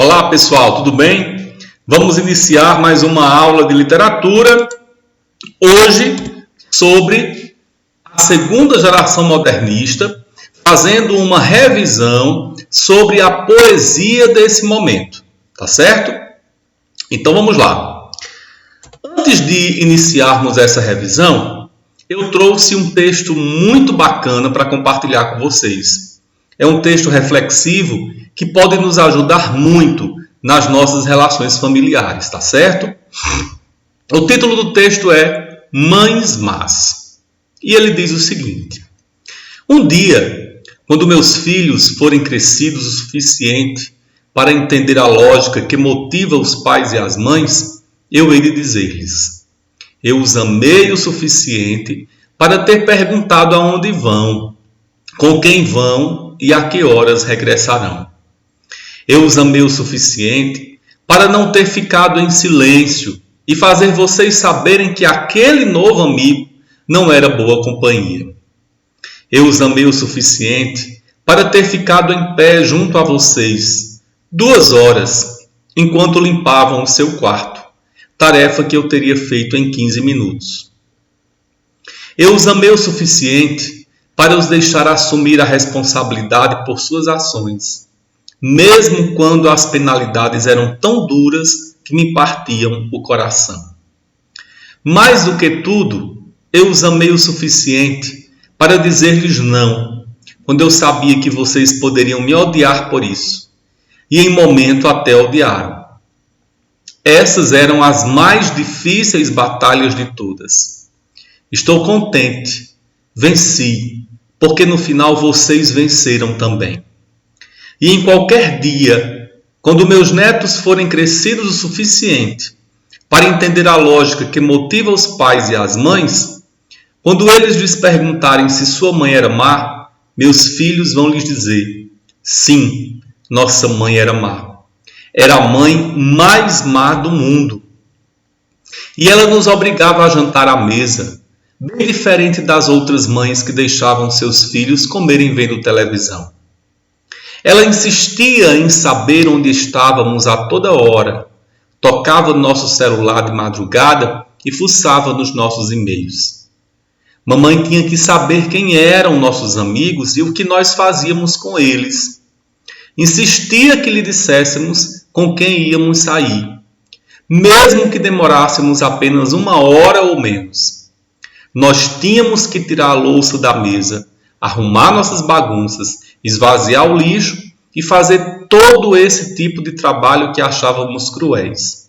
Olá pessoal, tudo bem? Vamos iniciar mais uma aula de literatura, hoje sobre a segunda geração modernista, fazendo uma revisão sobre a poesia desse momento, tá certo? Então vamos lá. Antes de iniciarmos essa revisão, eu trouxe um texto muito bacana para compartilhar com vocês. É um texto reflexivo que pode nos ajudar muito nas nossas relações familiares, tá certo? O título do texto é Mães Más. E ele diz o seguinte: um dia, quando meus filhos forem crescidos o suficiente para entender a lógica que motiva os pais e as mães, eu hei de dizer-lhes: eu os amei o suficiente para ter perguntado aonde vão, com quem vão e a que horas regressarão. Eu os amei o suficiente para não ter ficado em silêncio e fazer vocês saberem que aquele novo amigo não era boa companhia. Eu os amei o suficiente para ter ficado em pé junto a vocês 2 horas enquanto limpavam o seu quarto, tarefa que eu teria feito em 15 minutos. Eu os amei o suficiente para os deixar assumir a responsabilidade por suas ações, mesmo quando as penalidades eram tão duras que me partiam o coração. Mais do que tudo, eu os amei o suficiente para dizer-lhes não, quando eu sabia que vocês poderiam me odiar por isso, e em momento até odiaram. Essas eram as mais difíceis batalhas de todas. Estou contente, venci, porque no final vocês venceram também. E em qualquer dia, quando meus netos forem crescidos o suficiente para entender a lógica que motiva os pais e as mães, quando eles lhes perguntarem se sua mãe era má, meus filhos vão lhes dizer: sim, nossa mãe era má. Era a mãe mais má do mundo. E ela nos obrigava a jantar à mesa, bem diferente das outras mães que deixavam seus filhos comerem vendo televisão. Ela insistia em saber onde estávamos a toda hora, tocava no nosso celular de madrugada e fuçava nos nossos e-mails. Mamãe tinha que saber quem eram nossos amigos e o que nós fazíamos com eles. Insistia que lhe disséssemos com quem íamos sair, mesmo que demorássemos apenas 1 hora ou menos. Nós tínhamos que tirar a louça da mesa, arrumar nossas bagunças, esvaziar o lixo e fazer todo esse tipo de trabalho que achávamos cruéis.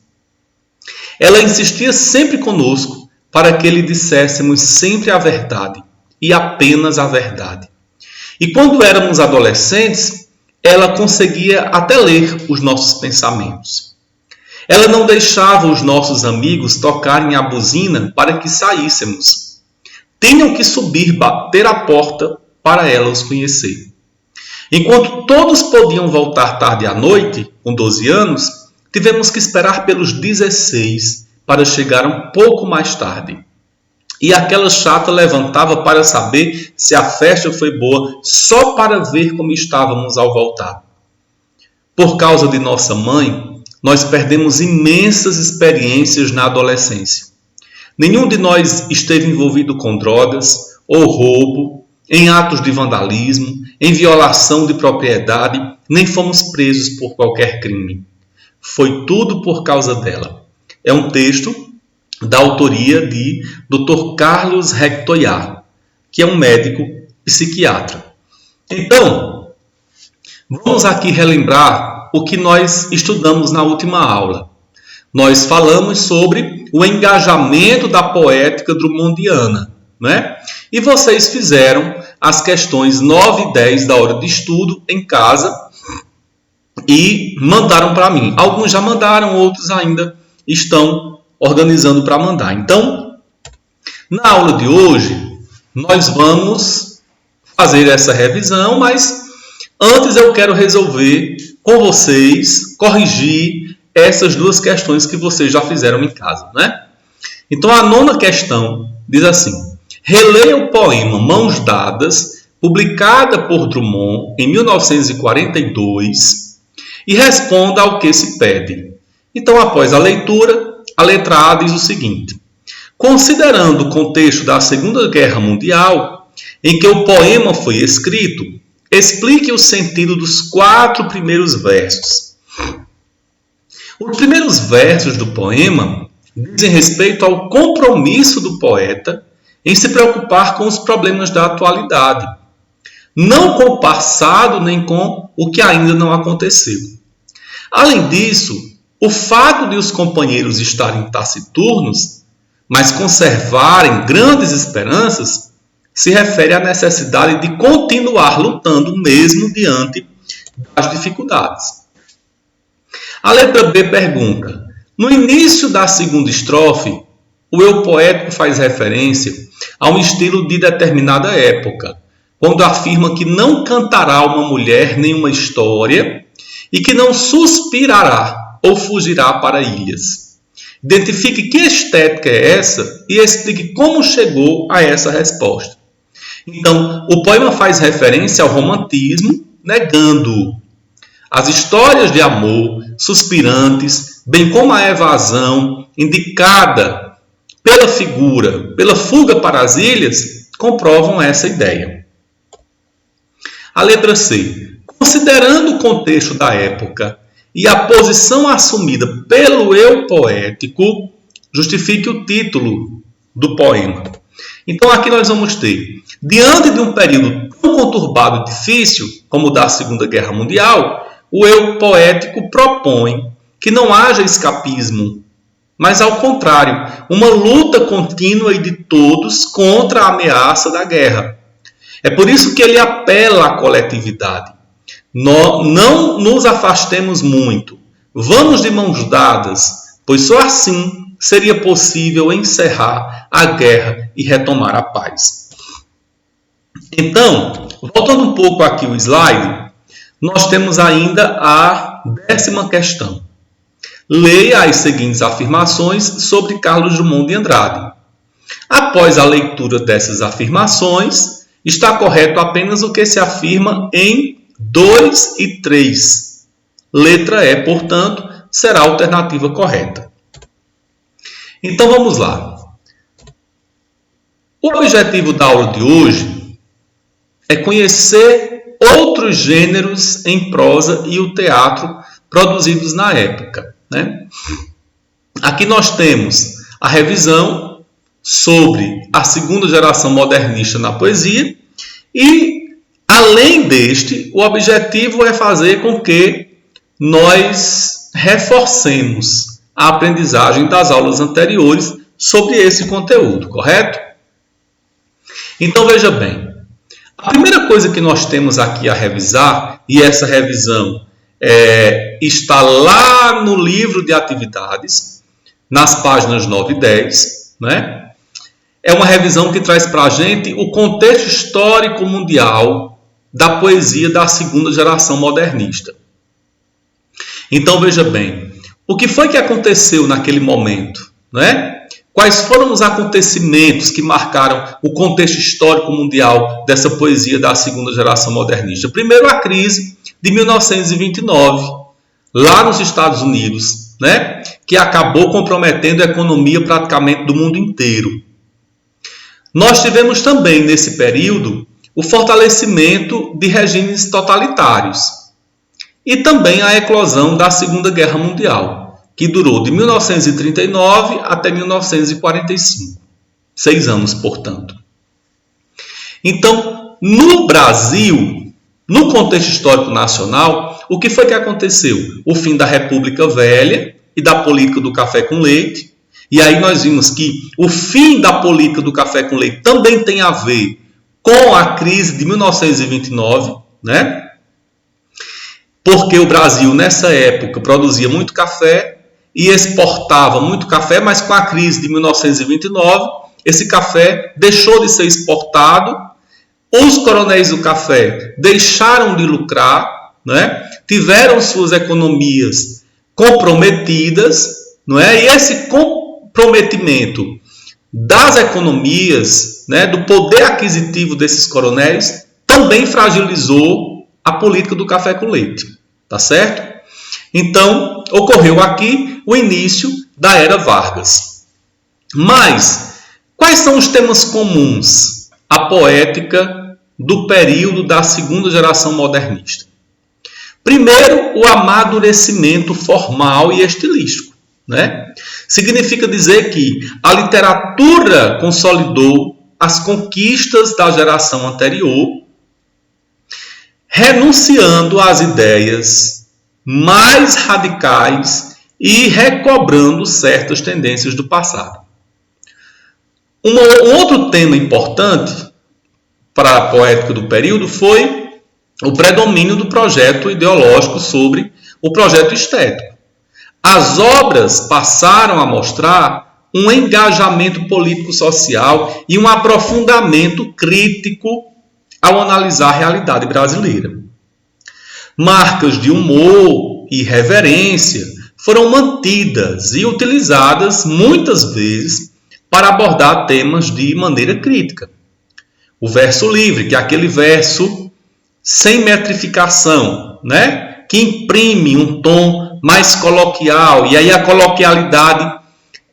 Ela insistia sempre conosco para que lhe disséssemos sempre a verdade e apenas a verdade. E quando éramos adolescentes, ela conseguia até ler os nossos pensamentos. Ela não deixava os nossos amigos tocarem a buzina para que saíssemos. Tinham que subir, bater a porta para ela os conhecer. Enquanto todos podiam voltar tarde à noite, com 12 anos, tivemos que esperar pelos 16 para chegar um pouco mais tarde. E aquela chata levantava para saber se a festa foi boa, só para ver como estávamos ao voltar. Por causa de nossa mãe, nós perdemos imensas experiências na adolescência. Nenhum de nós esteve envolvido com drogas ou roubo, em atos de vandalismo, em violação de propriedade, nem fomos presos por qualquer crime. Foi tudo por causa dela. É um texto da autoria de Dr. Carlos Rectoiar, que é um médico psiquiatra. Então, vamos aqui relembrar o que nós estudamos na última aula. Nós falamos sobre o engajamento da poética drummondiana, né? E vocês fizeram as questões 9 e 10 da hora de estudo em casa e mandaram para mim. Alguns já mandaram, outros ainda estão organizando para mandar. Então, na aula de hoje, nós vamos fazer essa revisão, mas antes eu quero resolver com vocês, corrigir essas 2 questões que vocês já fizeram em casa, né? Então, a 9ª questão diz assim: releia o poema Mãos Dadas, publicada por Drummond em 1942, e responda ao que se pede. Então, após a leitura, a letra A diz o seguinte: considerando o contexto da Segunda Guerra Mundial, em que o poema foi escrito, explique o sentido dos 4 primeiros versos. Os primeiros versos do poema dizem respeito ao compromisso do poeta em se preocupar com os problemas da atualidade, não com o passado nem com o que ainda não aconteceu. Além disso, o fato de os companheiros estarem taciturnos, mas conservarem grandes esperanças, se refere à necessidade de continuar lutando mesmo diante das dificuldades. A letra B pergunta: no início da segunda estrofe, o eu poético faz referência a um estilo de determinada época, quando afirma que não cantará uma mulher nenhuma história e que não suspirará ou fugirá para ilhas. Identifique que estética é essa e explique como chegou a essa resposta. Então, o poema faz referência ao romantismo, negando as histórias de amor suspirantes, bem como a evasão indicada pela figura, pela fuga para as ilhas, comprovam essa ideia. A letra C. Considerando o contexto da época e a posição assumida pelo eu poético, justifique o título do poema. Então aqui nós vamos ter, diante de um período tão conturbado e difícil como o da Segunda Guerra Mundial, o eu poético propõe que não haja escapismo, mas ao contrário, uma luta contínua e de todos contra a ameaça da guerra. É por isso que ele apela à coletividade. Não nos afastemos muito, vamos de mãos dadas, pois só assim seria possível encerrar a guerra e retomar a paz. Então, voltando um pouco aqui o slide, nós temos ainda a 10ª questão. Leia as seguintes afirmações sobre Carlos Drummond de Andrade. Após a leitura dessas afirmações, está correto apenas o que se afirma em 2 e 3. Letra E, portanto, será a alternativa correta. Então vamos lá. O objetivo da aula de hoje é conhecer outros gêneros em prosa e o teatro produzidos na época, né? Aqui nós temos a revisão sobre a segunda geração modernista na poesia e, além deste, o objetivo é fazer com que nós reforcemos a aprendizagem das aulas anteriores sobre esse conteúdo, correto? Então veja bem, a primeira coisa que nós temos aqui a revisar, e essa revisão está lá no livro de atividades, nas páginas 9 e 10, né? É uma revisão que traz para a gente o contexto histórico mundial da poesia da segunda geração modernista. Então veja bem, o que foi que aconteceu naquele momento, né? Quais foram os acontecimentos que marcaram o contexto histórico mundial dessa poesia da segunda geração modernista? Primeiro, a crise de 1929, lá nos Estados Unidos, né? Que acabou comprometendo a economia praticamente do mundo inteiro. Nós tivemos também, nesse período, o fortalecimento de regimes totalitários e também a eclosão da Segunda Guerra Mundial, que durou de 1939 até 1945. 6 anos, portanto. Então, no Brasil, no contexto histórico nacional, o que foi que aconteceu? O fim da República Velha e da política do café com leite. E aí nós vimos que o fim da política do café com leite também tem a ver com a crise de 1929, né? Porque o Brasil, nessa época, produzia muito café e exportava muito café, mas com a crise de 1929, esse café deixou de ser exportado, os coronéis do café deixaram de lucrar, né? Tiveram suas economias comprometidas, não é? E esse comprometimento das economias, né, do poder aquisitivo desses coronéis, também fragilizou a política do café com leite, tá certo? Então, ocorreu aqui o início da Era Vargas. Mas, quais são os temas comuns à poética do período da segunda geração modernista? Primeiro, o amadurecimento formal e estilístico, né? Significa dizer que a literatura consolidou as conquistas da geração anterior, renunciando às ideias mais radicais e recobrando certas tendências do passado. Um outro tema importante para a poética do período foi o predomínio do projeto ideológico sobre o projeto estético. As obras passaram a mostrar um engajamento político-social e um aprofundamento crítico ao analisar a realidade brasileira. Marcas de humor e reverência foram mantidas e utilizadas muitas vezes para abordar temas de maneira crítica. O verso livre, que é aquele verso sem metrificação, né? Que imprime um tom mais coloquial, e aí a coloquialidade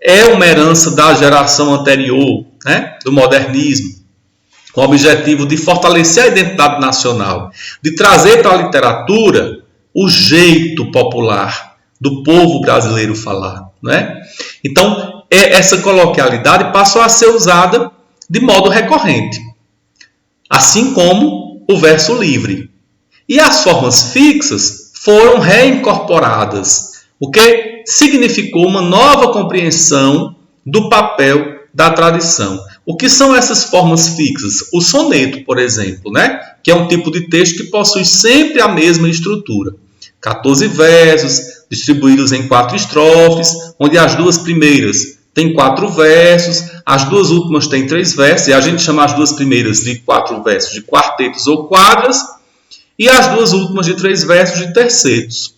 é uma herança da geração anterior, né? Do modernismo, com o objetivo de fortalecer a identidade nacional, de trazer para a literatura o jeito popular do povo brasileiro falar, né? Então, essa coloquialidade passou a ser usada de modo recorrente, assim como o verso livre. E as formas fixas foram reincorporadas, o que significou uma nova compreensão do papel da tradição. O que são essas formas fixas? O soneto, por exemplo, né? Que é um tipo de texto que possui sempre a mesma estrutura. 14 versos, distribuídos em 4 estrofes, onde as duas primeiras têm 4 versos, as duas últimas têm 3 versos, e a gente chama as duas primeiras de 4 versos de quartetos ou quadras, e as duas últimas de 3 versos de tercetos.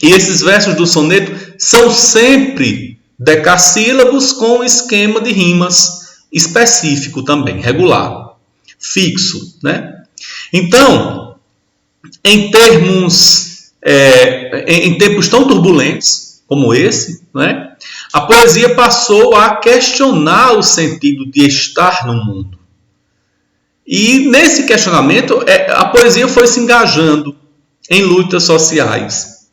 E esses versos do soneto são sempre decassílabos com um esquema de rimas específico também, regular, fixo, né? Então, em tempos tão turbulentos como esse, né? A poesia passou a questionar o sentido de estar no mundo. E nesse questionamento, a poesia foi se engajando em lutas sociais.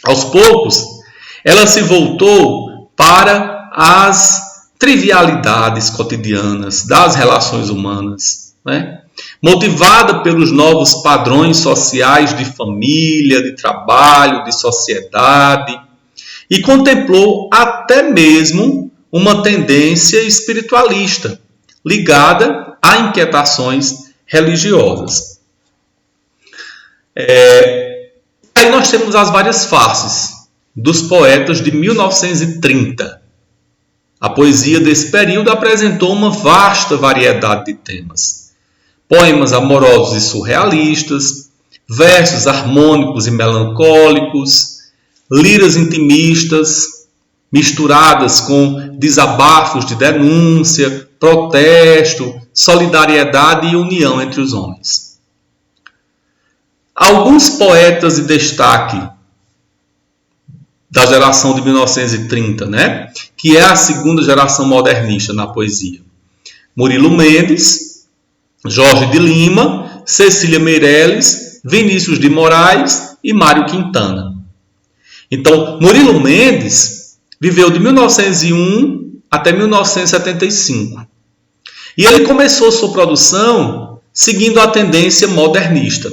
Aos poucos, ela se voltou para as trivialidades cotidianas das relações humanas, né? Motivada pelos novos padrões sociais de família, de trabalho, de sociedade, e contemplou até mesmo uma tendência espiritualista ligada a inquietações religiosas. Aí nós temos as várias faces dos poetas de 1930. A poesia desse período apresentou uma vasta variedade de temas. Poemas amorosos e surrealistas, versos harmônicos e melancólicos, liras intimistas, misturadas com desabafos de denúncia, protesto, solidariedade e união entre os homens. Alguns poetas de destaque da geração de 1930, né? Que é a segunda geração modernista na poesia. Murilo Mendes, Jorge de Lima, Cecília Meirelles, Vinícius de Moraes e Mário Quintana. Então, Murilo Mendes viveu de 1901 até 1975. E ele começou sua produção seguindo a tendência modernista.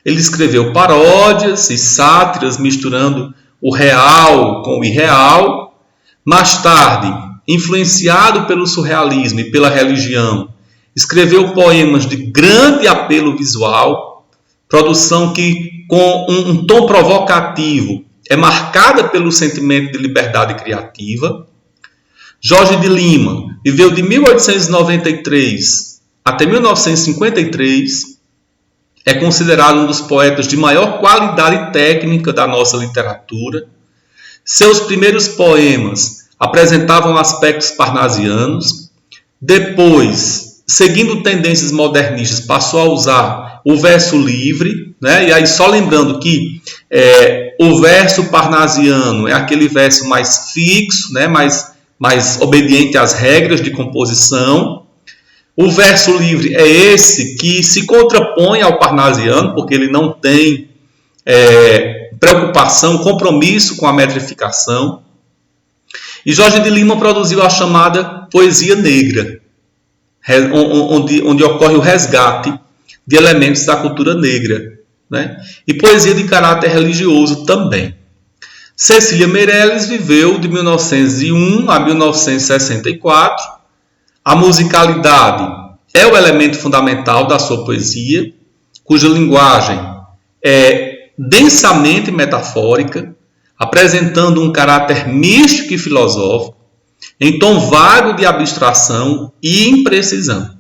Ele escreveu paródias e sátiras misturando o real com o irreal. Mais tarde, influenciado pelo surrealismo e pela religião, escreveu poemas de grande apelo visual, produção que, com um tom provocativo, é marcada pelo sentimento de liberdade criativa. Jorge de Lima viveu de 1893 até 1953. É considerado um dos poetas de maior qualidade técnica da nossa literatura. Seus primeiros poemas apresentavam aspectos parnasianos. Depois, seguindo tendências modernistas, passou a usar o verso livre, né? E aí, só lembrando que O verso parnasiano é aquele verso mais fixo, né? mais obediente às regras de composição. O verso livre é esse que se contrapõe ao parnasiano, porque ele não tem preocupação, compromisso com a metrificação. E Jorge de Lima produziu a chamada poesia negra, onde ocorre o resgate de elementos da cultura negra, né? E poesia de caráter religioso também. Cecília Meirelles viveu de 1901 a 1964. A musicalidade é o elemento fundamental da sua poesia, cuja linguagem é densamente metafórica, apresentando um caráter místico e filosófico, em tom vago de abstração e imprecisão.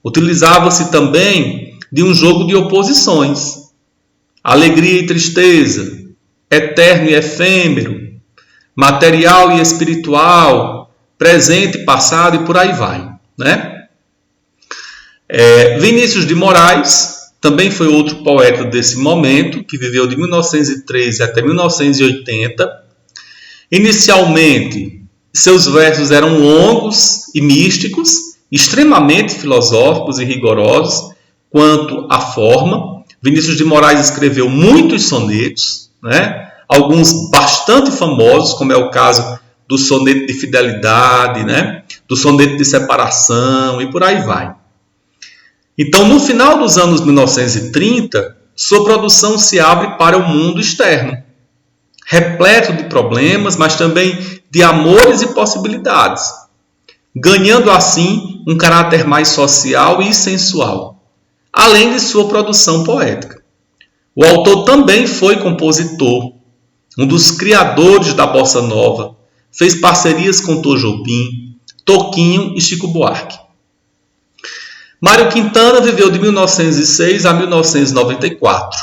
Utilizava-se também de um jogo de oposições, alegria e tristeza, eterno e efêmero, material e espiritual, presente e passado e por aí vai, né? Vinícius de Moraes também foi outro poeta desse momento, que viveu de 1913 até 1980. Inicialmente, seus versos eram longos e místicos, extremamente filosóficos e rigorosos quanto à forma. Vinícius de Moraes escreveu muitos sonetos, né? Alguns bastante famosos, como é o caso do soneto de fidelidade, né? Do soneto de separação e por aí vai. Então, no final dos anos 1930, sua produção se abre para o mundo externo, repleto de problemas, mas também de amores e possibilidades, ganhando assim um caráter mais social e sensual, além de sua produção poética. O autor também foi compositor, um dos criadores da bossa nova, fez parcerias com Tom Jobim, Toquinho e Chico Buarque. Mário Quintana viveu de 1906 a 1994.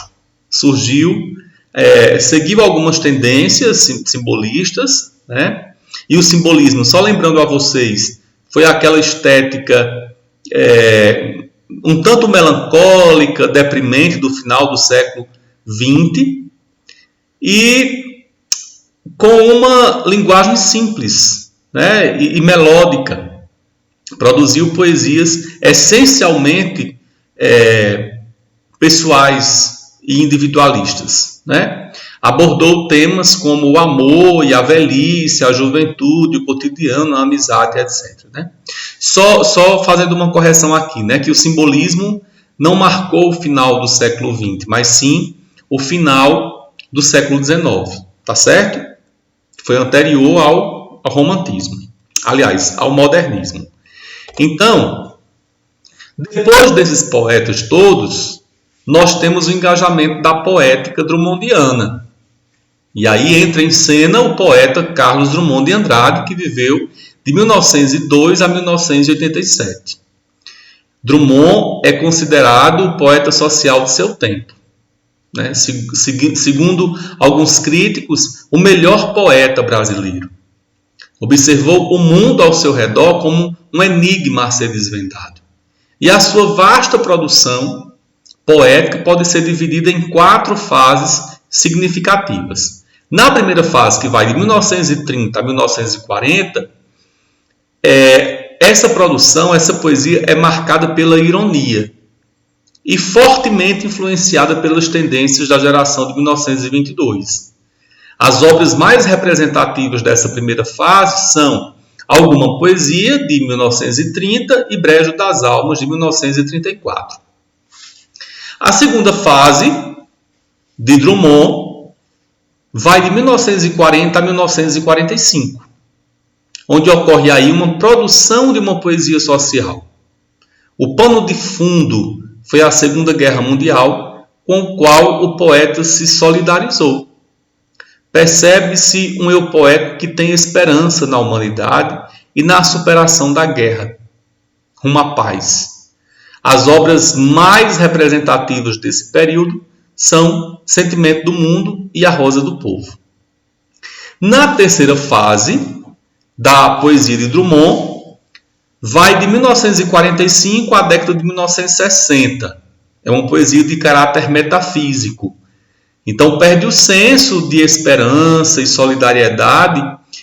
Seguiu algumas tendências simbolistas, né? E o simbolismo, só lembrando a vocês, foi aquela estética um tanto melancólica, deprimente do final do século XX e com uma linguagem simples, né? e melódica. Produziu poesias essencialmente pessoais e individualistas, né? Abordou temas como o amor e a velhice, a juventude, o cotidiano, a amizade, etc. Né? Só fazendo uma correção aqui, né? Que o simbolismo não marcou o final do século XX, mas sim o final do século XIX, tá certo? Foi anterior ao romantismo, aliás, ao modernismo. Então, depois desses poetas todos, nós temos o engajamento da poética drummondiana. E aí entra em cena o poeta Carlos Drummond de Andrade, que viveu de 1902 a 1987. Drummond é considerado o poeta social de seu tempo, né? Segundo alguns críticos, o melhor poeta brasileiro. Observou o mundo ao seu redor como um enigma a ser desvendado. E a sua vasta produção poética pode ser dividida em 4 fases significativas. Na primeira fase, que vai de 1930 a 1940, essa produção, essa poesia é marcada pela ironia e fortemente influenciada pelas tendências da geração de 1922. As obras mais representativas dessa primeira fase são Alguma Poesia, de 1930, e Brejo das Almas, de 1934. A segunda fase, de Drummond, vai de 1940 a 1945, onde ocorre aí uma produção de uma poesia social. O pano de fundo foi a Segunda Guerra Mundial, com o qual o poeta se solidarizou. Percebe-se um eu poético que tem esperança na humanidade e na superação da guerra, rumo à paz. As obras mais representativas desse período são Sentimento do Mundo e A Rosa do Povo. Na terceira fase da poesia de Drummond, vai de 1945 à década de 1960. É uma poesia de caráter metafísico, Então perde o senso de esperança e solidariedade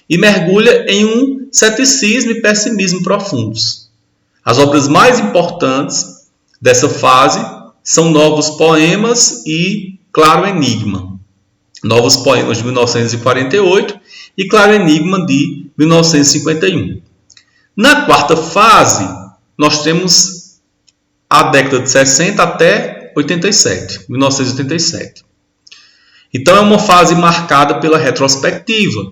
e mergulha em um ceticismo e pessimismo profundos. As obras mais importantes dessa fase são Novos Poemas e Claro Enigma. Novos Poemas de 1948 e Claro Enigma de 1951. Na quarta fase, nós temos a década de 60 até 1987. Então é uma fase marcada pela retrospectiva,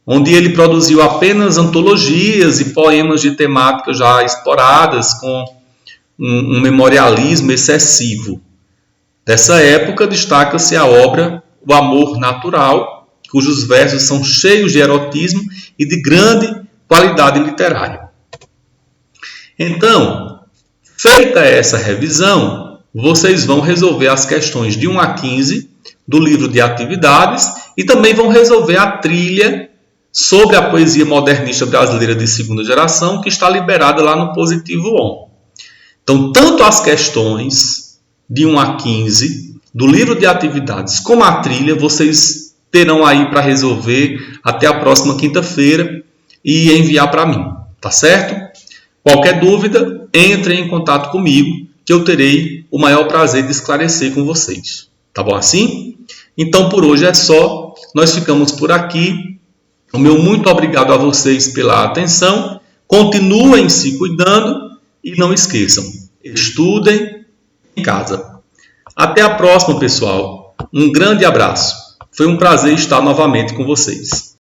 onde ele produziu apenas antologias e poemas de temáticas já exploradas com um memorialismo excessivo. Dessa época destaca-se a obra O Amor Natural, cujos versos são cheios de erotismo e de grande qualidade literária. Então, feita essa revisão, vocês vão resolver as questões de 1 a 15 do livro de atividades e também vão resolver a trilha sobre a poesia modernista brasileira de segunda geração, que está liberada lá no Positivo On. Então, tanto as questões de 1 a 15 do livro de atividades como a trilha, vocês terão aí para resolver até a próxima quinta-feira e enviar para mim, tá certo? Qualquer dúvida, entre em contato comigo, que eu terei o maior prazer de esclarecer com vocês. Tá bom assim? Então, por hoje é só. Nós ficamos por aqui. O meu muito obrigado a vocês pela atenção. Continuem se cuidando e não esqueçam, estudem em casa. Até a próxima, pessoal. Um grande abraço. Foi um prazer estar novamente com vocês.